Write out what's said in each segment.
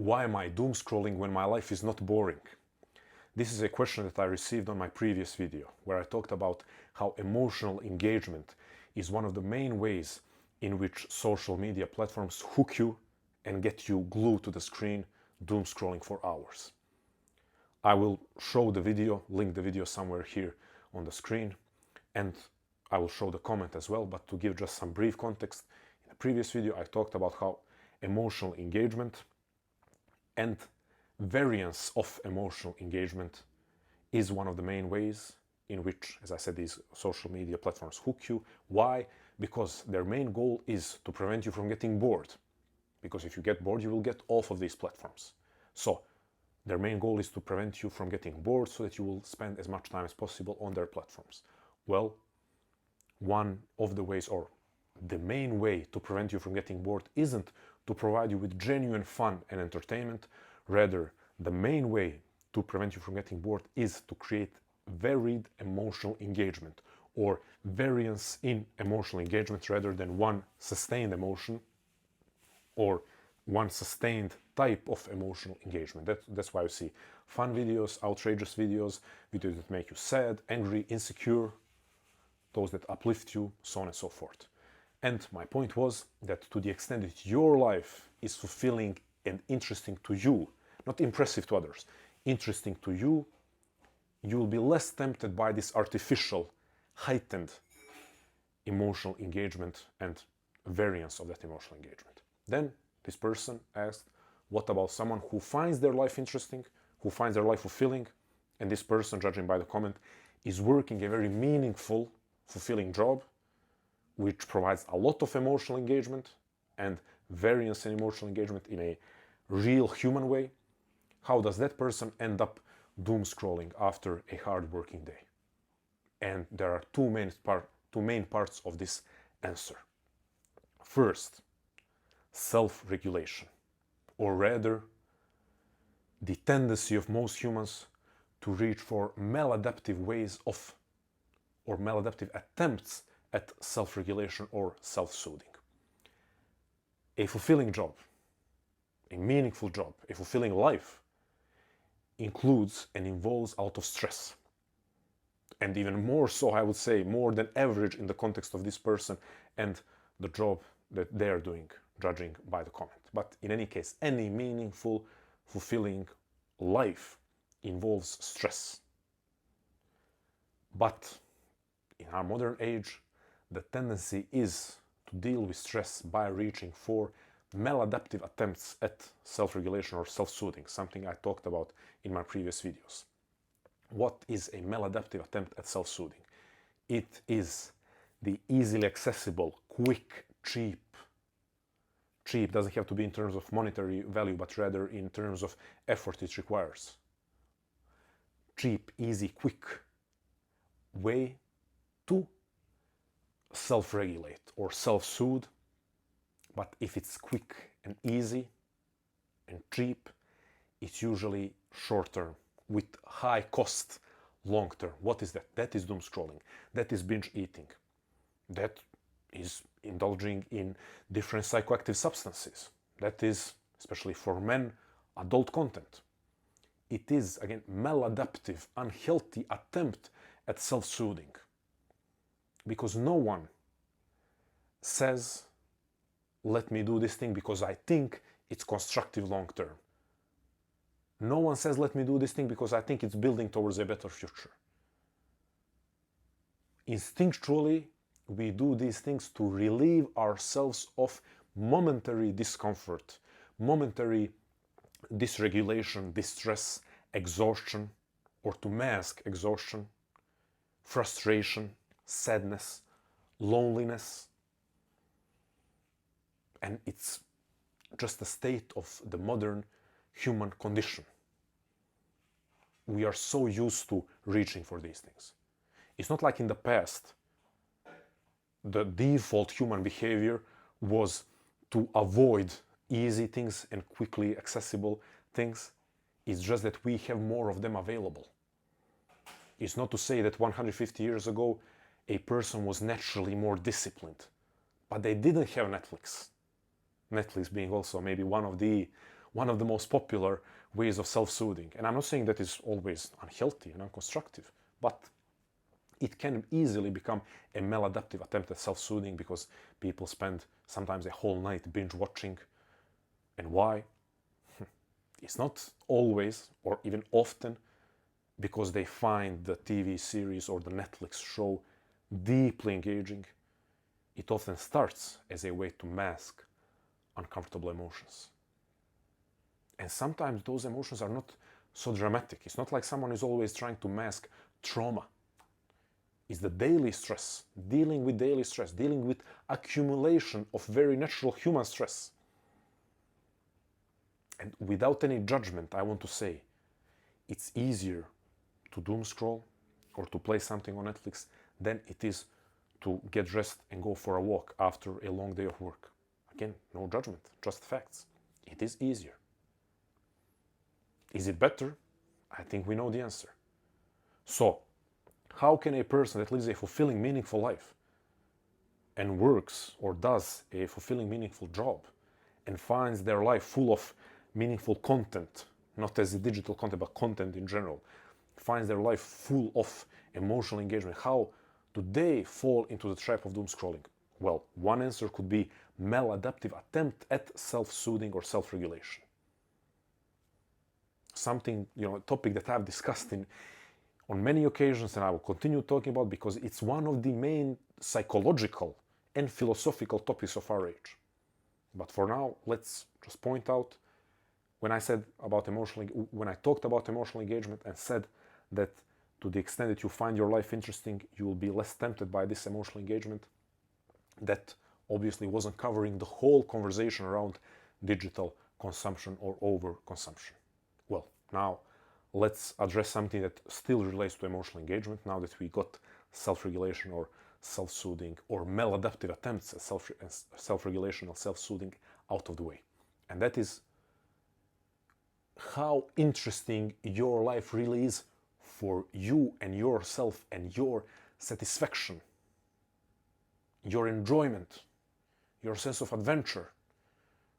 Why am I doom scrolling when my life is not boring? This is a question that I received on my previous video, where I talked about how emotional engagement is one of the main ways in which social media platforms hook you and get you glued to the screen, doom scrolling for hours. I will show the video, link the video somewhere here on the screen, and I will show the comment as well, but to give just some brief context, in the previous video I talked about how emotional engagement and variance of emotional engagement is one of the main ways in which, as I said, these social media platforms hook you. Why? Because their main goal is to prevent you from getting bored. Because if you get bored, you will get off of these platforms. So their main goal is to prevent you from getting bored so that you will spend as much time as possible on their platforms. Well, one of the ways, or the main way to prevent you from getting bored, isn't to provide you with genuine fun and entertainment. Rather, the main way to prevent you from getting bored is to create varied emotional engagement, or variance in emotional engagement, rather than one sustained emotion or one sustained type of emotional engagement. That's why you see fun videos, outrageous videos, videos that make you sad, angry, insecure, those that uplift you, so on and so forth. And my point was that to the extent that your life is fulfilling and interesting to you, not impressive to others, interesting to you, you will be less tempted by this artificial, heightened emotional engagement and variance of that emotional engagement. Then this person asked, what about someone who finds their life interesting, who finds their life fulfilling, and this person, judging by the comment, is working a very meaningful, fulfilling job, which provides a lot of emotional engagement and variance in emotional engagement in a real human way. How does that person end up doom scrolling after a hard working day? And there are two main parts of this answer. First, self-regulation, or rather the tendency of most humans to reach for maladaptive ways of, or maladaptive attempts at self-regulation or self-soothing. A fulfilling job, a meaningful job, a fulfilling life includes and involves a lot of stress. And even more so, I would say, more than average in the context of this person and the job that they are doing, judging by the comment. But in any case, any meaningful, fulfilling life involves stress. But in our modern age, the tendency is to deal with stress by reaching for maladaptive attempts at self-regulation or self-soothing, something I talked about in my previous videos. What is a maladaptive attempt at self-soothing? It is the easily accessible, quick, cheap doesn't have to be in terms of monetary value, but rather in terms of effort it requires. Cheap, easy, quick way to self-regulate or self-soothe. But if it's quick and easy and cheap, it's usually short-term with high cost long-term. What is that? That is doom scrolling. That is binge eating. That is indulging in different psychoactive substances. That is, especially for men, adult content. It is, again, maladaptive, unhealthy attempt at self-soothing. Because no one says, let me do this thing because I think it's constructive long term. No one says, let me do this thing because I think it's building towards a better future. Instinctually, we do these things to relieve ourselves of momentary discomfort, momentary dysregulation, distress, exhaustion, or to mask exhaustion, frustration, sadness, loneliness. And it's just a state of the modern human condition. We are so used to reaching for these things. It's not like in the past, the default human behavior was to avoid easy things and quickly accessible things. It's just that we have more of them available. It's not to say that 150 years ago a person was naturally more disciplined, but they didn't have Netflix. Netflix being also maybe one of the one of the most popular ways of self-soothing. And I'm not saying that is always unhealthy and unconstructive, but it can easily become a maladaptive attempt at self-soothing because people spend sometimes a whole night binge watching. And why? It's not always or even often because they find the TV series or the Netflix show deeply engaging. It often starts as a way to mask uncomfortable emotions. And sometimes those emotions are not so dramatic. It's not like someone is always trying to mask trauma. It's the daily stress, dealing with daily stress, dealing with accumulation of very natural human stress. And without any judgment, I want to say, it's easier to doom scroll or to play something on Netflix than it is to get dressed and go for a walk after a long day of work. Again, no judgment, just facts. It is easier. Is it better? I think we know the answer. So, how can a person that lives a fulfilling, meaningful life and works or does a fulfilling, meaningful job and finds their life full of meaningful content, not as a digital content, but content in general, finds their life full of emotional engagement, how do they fall into the trap of doom scrolling? Well, one answer could be maladaptive attempt at self-soothing or self-regulation. Something, a topic that I've discussed on many occasions and I will continue talking about because it's one of the main psychological and philosophical topics of our age. But for now, let's just point out when I talked about emotional engagement and said that to the extent that you find your life interesting, you will be less tempted by this emotional engagement. That obviously wasn't covering the whole conversation around digital consumption or overconsumption. Well, now let's address something that still relates to emotional engagement now that we got self-regulation or self-soothing or maladaptive attempts at self-regulation or self-soothing out of the way. And that is how interesting your life really is for you and yourself and your satisfaction, your enjoyment, your sense of adventure,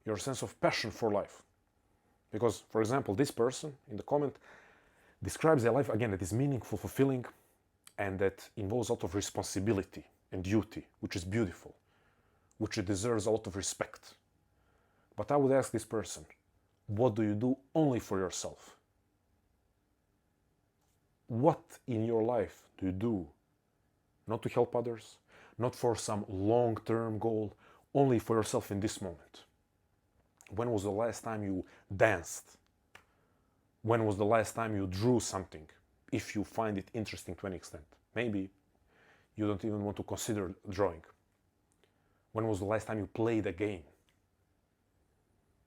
your sense of passion for life. Because, for example, this person in the comment describes a life, again, that is meaningful, fulfilling, and that involves a lot of responsibility and duty, which is beautiful, which it deserves a lot of respect. But I would ask this person, what do you do only for yourself? What in your life do you do not to help others, not for some long-term goal, only for yourself in this moment? When was the last time you danced? When was the last time you drew something, if you find it interesting to any extent? Maybe you don't even want to consider drawing. When was the last time you played a game?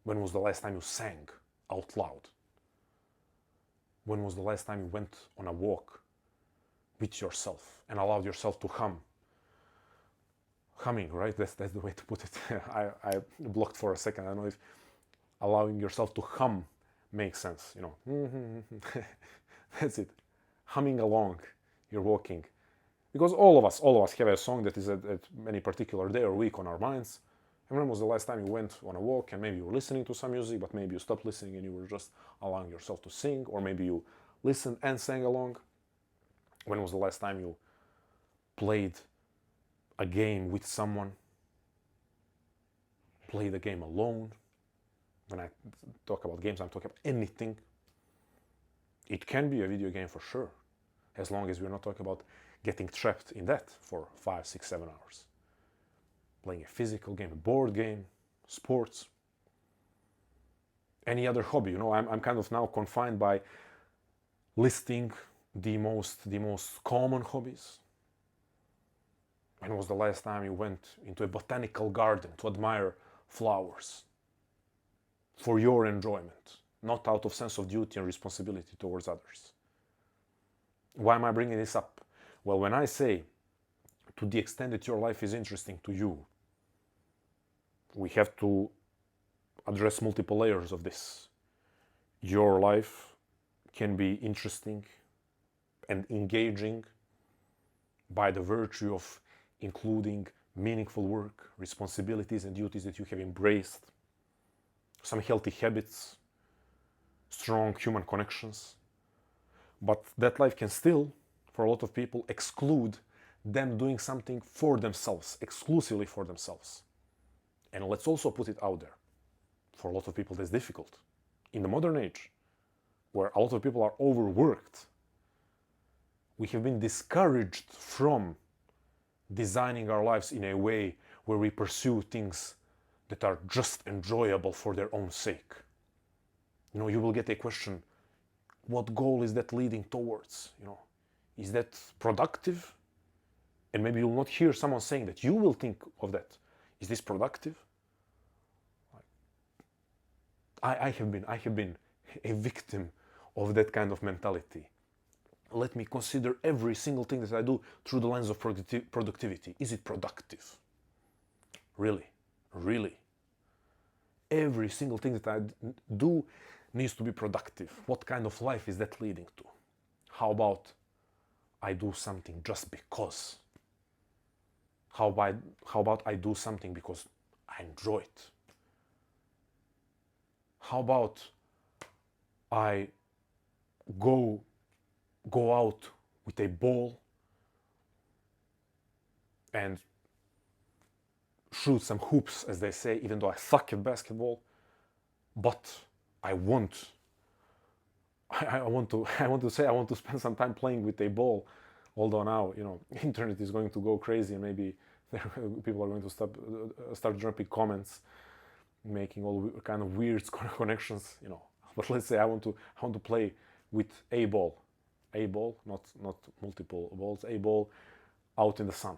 When was the last time you sang out loud? When was the last time you went on a walk with yourself and allowed yourself to hum? Humming, right? That's the way to put it. I blocked for a second. I don't know if allowing yourself to hum makes sense. That's it. Humming along, you're walking. Because all of us have a song that is at any particular day or week on our minds. And when was the last time you went on a walk and maybe you were listening to some music, but maybe you stopped listening and you were just allowing yourself to sing, or maybe you listened and sang along? When was the last time you played a game with someone? Played a game alone? When I talk about games, I'm talking about anything. It can be a video game for sure, as long as we're not talking about getting trapped in that for 5, 6, 7 hours. Playing a physical game, a board game, sports, any other hobby. I'm kind of now confined by listing the most common hobbies. When was the last time you went into a botanical garden to admire flowers for your enjoyment, not out of sense of duty and responsibility towards others? Why am I bringing this up? Well, when I say to the extent that your life is interesting to you, we have to address multiple layers of this. Your life can be interesting and engaging by the virtue of including meaningful work, responsibilities and duties that you have embraced, some healthy habits, strong human connections. But that life can still, for a lot of people, exclude them doing something for themselves, exclusively for themselves. And let's also put it out there. For a lot of people, that's difficult. In the modern age, where a lot of people are overworked, we have been discouraged from designing our lives in a way where we pursue things that are just enjoyable for their own sake. You know, you will get a question, what goal is that leading towards? You know, is that productive? And maybe you'll not hear someone saying that. You will think of that. Is this productive? I have been a victim of that kind of mentality. Let me consider every single thing that I do through the lens of productivity. Is it productive? Really? Really? Every single thing that I do needs to be productive. What kind of life is that leading to? How about I do something just because? How about I do something because I enjoy it? How about I go out with a ball and shoot some hoops, as they say, even though I suck at basketball, but I want to spend some time playing with a ball. Although now, you know, internet is going to go crazy and maybe people are going to start dropping comments, making all kind of weird connections, you know. But let's say I want to play with a ball, not multiple balls, a ball out in the sun.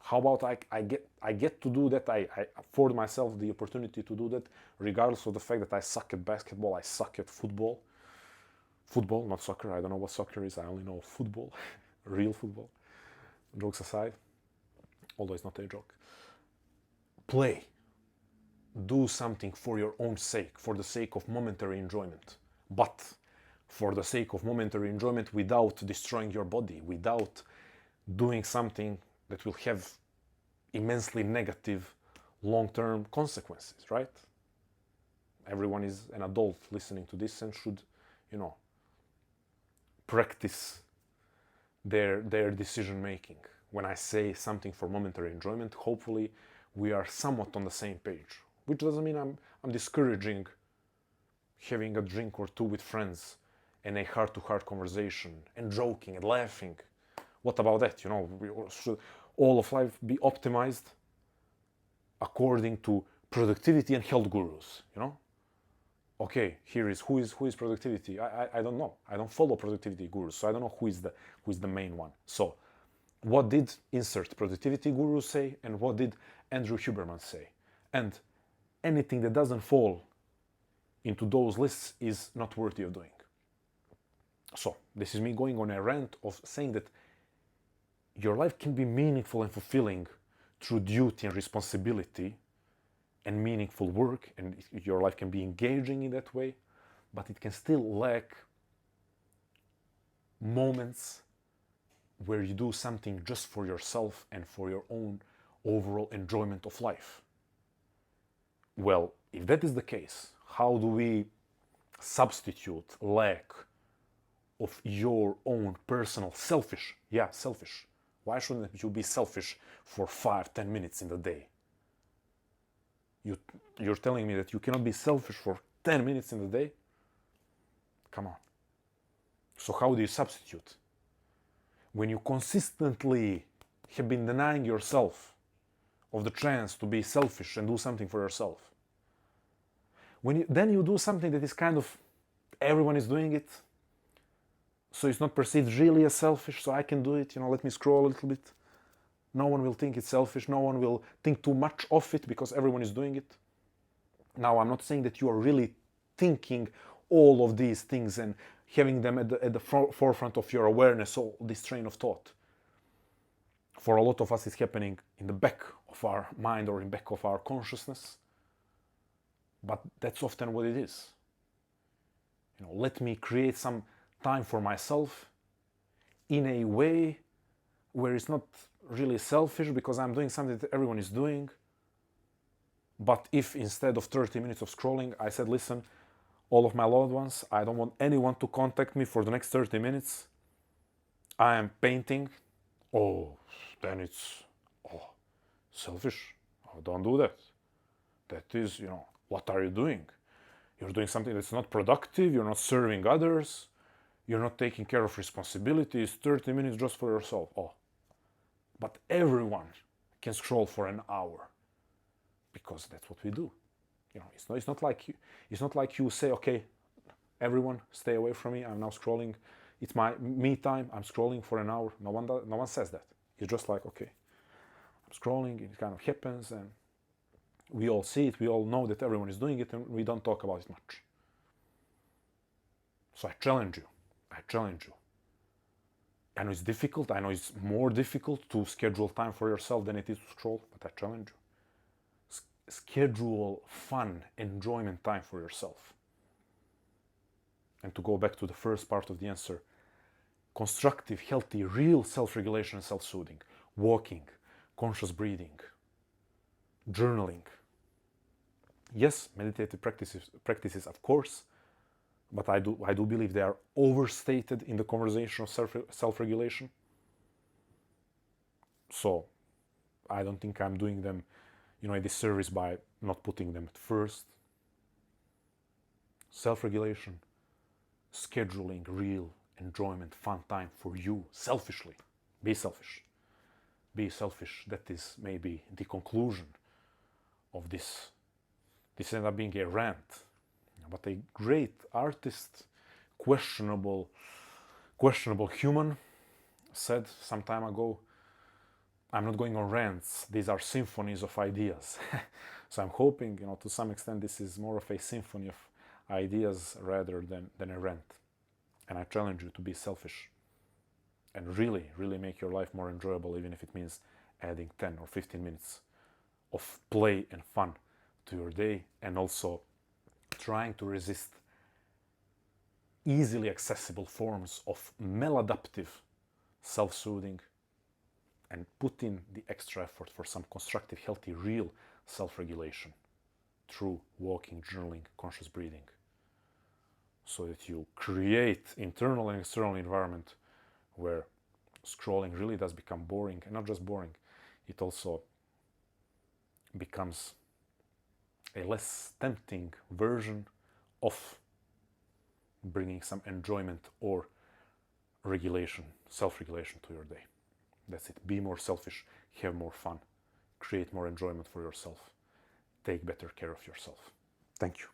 How about I get to do that? I afford myself the opportunity to do that, regardless of the fact that I suck at basketball, I suck at football. Football, not soccer. I don't know what soccer is. I only know football, real football. Jokes aside, although it's not a joke. Play. Do something for your own sake, for the sake of momentary enjoyment. But for the sake of momentary enjoyment without destroying your body, without doing something that will have immensely negative long-term consequences, right? Everyone is an adult listening to this and should, you know, practice their decision making. When I say something for momentary enjoyment, hopefully we are somewhat on the same page, which doesn't mean I'm discouraging having a drink or two with friends and a heart-to-heart conversation and joking and laughing. What about that? You know, should all of life be optimized according to productivity and health gurus, you know? Okay, here is who is productivity. I don't know. I don't follow productivity gurus, so I don't know who is the main one. So, what did insert productivity guru say, and what did Andrew Huberman say? And anything that doesn't fall into those lists is not worthy of doing. So, this is me going on a rant of saying that your life can be meaningful and fulfilling through duty and responsibility and meaningful work, and your life can be engaging in that way, but it can still lack moments where you do something just for yourself and for your own overall enjoyment of life. Well, if that is the case, how do we substitute lack of your own personal selfish? Why shouldn't you be selfish for 5-10 minutes in the day? You're telling me that you cannot be selfish for 10 minutes in the day? Come on. So how do you substitute? When you consistently have been denying yourself of the chance to be selfish and do something for yourself, then you do something that is kind of, everyone is doing it, so it's not perceived really as selfish, so I can do it, you know, let me scroll a little bit. No one will think it's selfish, no one will think too much of it because everyone is doing it. Now, I'm not saying that you are really thinking all of these things and having them at the forefront of your awareness, all this train of thought. For a lot of us, it's happening in the back of our mind or in back of our consciousness. But that's often what it is. You know, let me create some time for myself in a way where it's not really selfish because I'm doing something that everyone is doing. But if instead of 30 minutes of scrolling, I said, listen, all of my loved ones. I don't want anyone to contact me for the next 30 minutes. I am painting. Oh, then it's selfish. Oh, don't do that. That is, what are you doing? You're doing something that's not productive. You're not serving others. You're not taking care of responsibilities. 30 minutes just for yourself. Oh, but everyone can scroll for an hour because that's what we do. It's not like you say, okay, everyone stay away from me. I'm now scrolling. It's my me time. I'm scrolling for an hour. No one says that. It's just like, okay, I'm scrolling. It kind of happens, and we all see it. We all know that everyone is doing it, and we don't talk about it much. So I challenge you. I know it's difficult. I know it's more difficult to schedule time for yourself than it is to scroll, but I challenge you. Schedule fun, enjoyment time for yourself. And to go back to the first part of the answer, constructive, healthy, real self-regulation and self-soothing, walking, conscious breathing, journaling. Yes, meditative practices, of course, but I do believe they are overstated in the conversation of self-regulation. So I don't think I'm doing them a disservice by not putting them at first. Self-regulation, scheduling real enjoyment, fun time for you, selfishly. Be selfish. Be selfish. That is maybe the conclusion of this. This ended up being a rant, but a great artist, questionable human, said some time ago, I'm not going on rants, these are symphonies of ideas. So I'm hoping, to some extent this is more of a symphony of ideas rather than a rant. And I challenge you to be selfish and really, really make your life more enjoyable, even if it means adding 10 or 15 minutes of play and fun to your day, and also trying to resist easily accessible forms of maladaptive self-soothing, and put in the extra effort for some constructive, healthy, real self-regulation through walking, journaling, conscious breathing, so that you create internal and external environment where scrolling really does become boring, and not just boring, it also becomes a less tempting version of bringing some enjoyment or regulation, self-regulation to your day. That's it. Be more selfish, have more fun, create more enjoyment for yourself, take better care of yourself. Thank you.